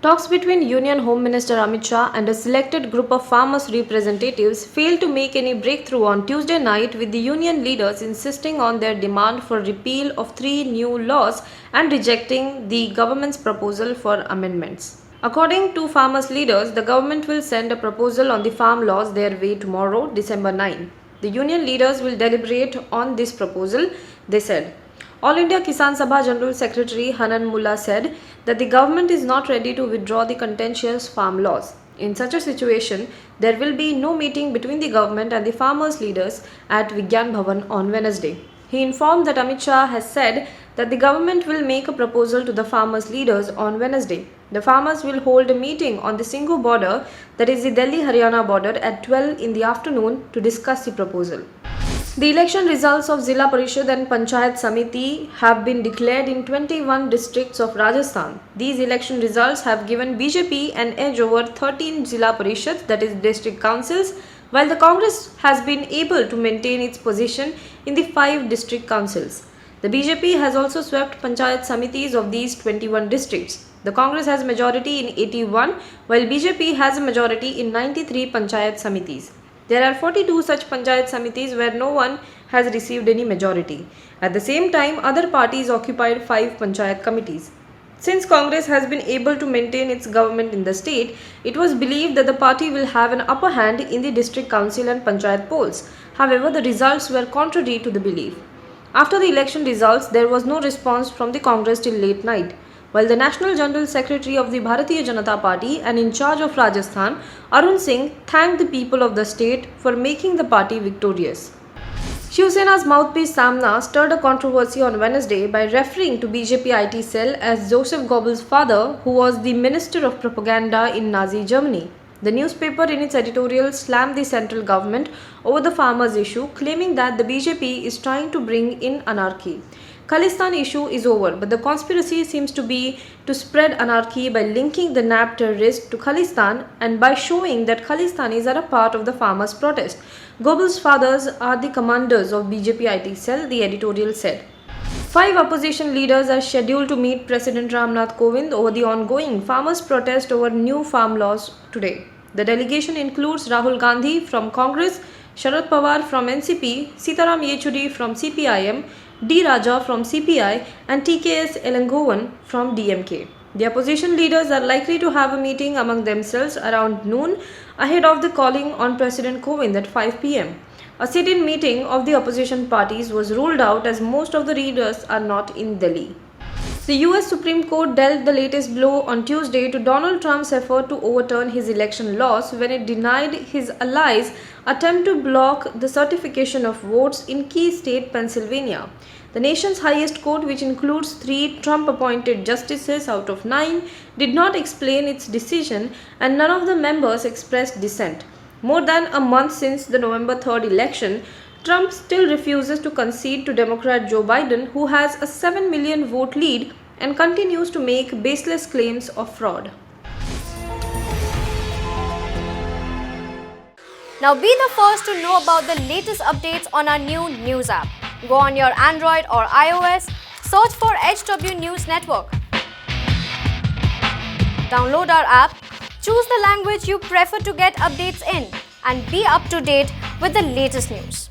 Talks between Union Home Minister Amit Shah and a selected group of farmers' representatives failed to make any breakthrough on Tuesday night, with the union leaders insisting on their demand for repeal of three new laws and rejecting the government's proposal for amendments. According to farmers' leaders, the government will send a proposal on the farm laws their way tomorrow, December 9. The union leaders will deliberate on this proposal, they said. All India Kisan Sabha General Secretary Hanan Mullah said that the government is not ready to withdraw the contentious farm laws. In such a situation, there will be no meeting between the government and the farmers' leaders at Vigyan Bhavan on Wednesday. He informed that Amit Shah has said that the government will make a proposal to the farmers' leaders on Wednesday. The farmers will hold a meeting on the Singhu border, that is the Delhi-Haryana border, at 12 in the afternoon to discuss the proposal. The election results of Zilla Parishad and Panchayat Samiti have been declared in 21 districts of Rajasthan. These election results have given BJP an edge over 13 Zilla Parishad, that is district councils, while the Congress has been able to maintain its position in the 5 district councils. The BJP has also swept Panchayat Samitis of these 21 districts. The Congress has majority in 81, while BJP has a majority in 93 Panchayat Samitis. There are 42 such Panchayat Samitis where no one has received any majority. At the same time, other parties occupied 5 Panchayat committees. Since Congress has been able to maintain its government in the state, it was believed that the party will have an upper hand in the district council and Panchayat polls. However, the results were contrary to the belief. After the election results, there was no response from the Congress till late night. While the National General Secretary of the Bharatiya Janata Party and in charge of Rajasthan, Arun Singh, thanked the people of the state for making the party victorious. Shiv Sena's mouthpiece Samna stirred a controversy on Wednesday by referring to BJP IT cell as Joseph Goebbels' father, who was the Minister of Propaganda in Nazi Germany. The newspaper in its editorial slammed the central government over the farmers' issue, claiming that the BJP is trying to bring in anarchy. Khalistan issue is over, but the conspiracy seems to be to spread anarchy by linking the NAP terrorists to Khalistan and by showing that Khalistanis are a part of the farmers' protest. Goebbels' fathers are the commanders of BJP IT cell, the editorial said. 5 opposition leaders are scheduled to meet President Ramnath Kovind over the ongoing farmers' protest over new farm laws today. The delegation includes Rahul Gandhi from Congress, Sharad Pawar from NCP, Sitaram Yechury from CPIM, D. Raja from CPI and TKS Elangovan from DMK. The opposition leaders are likely to have a meeting among themselves around noon ahead of the calling on President Kovind at 5 p.m. A sit-in meeting of the opposition parties was ruled out as most of the leaders are not in Delhi. The US Supreme Court dealt the latest blow on Tuesday to Donald Trump's effort to overturn his election loss when it denied his allies' attempt to block the certification of votes in key state Pennsylvania. The nation's highest court, which includes 3 Trump-appointed justices out of 9, did not explain its decision, and none of the members expressed dissent. More than a month since the November 3rd election, Trump still refuses to concede to Democrat Joe Biden, who has a 7 million vote lead and continues to make baseless claims of fraud. Now be the first to know about the latest updates on our new news app. Go on your Android or iOS, search for HW News Network. Download our app, choose the language you prefer to get updates in, and be up to date with the latest news.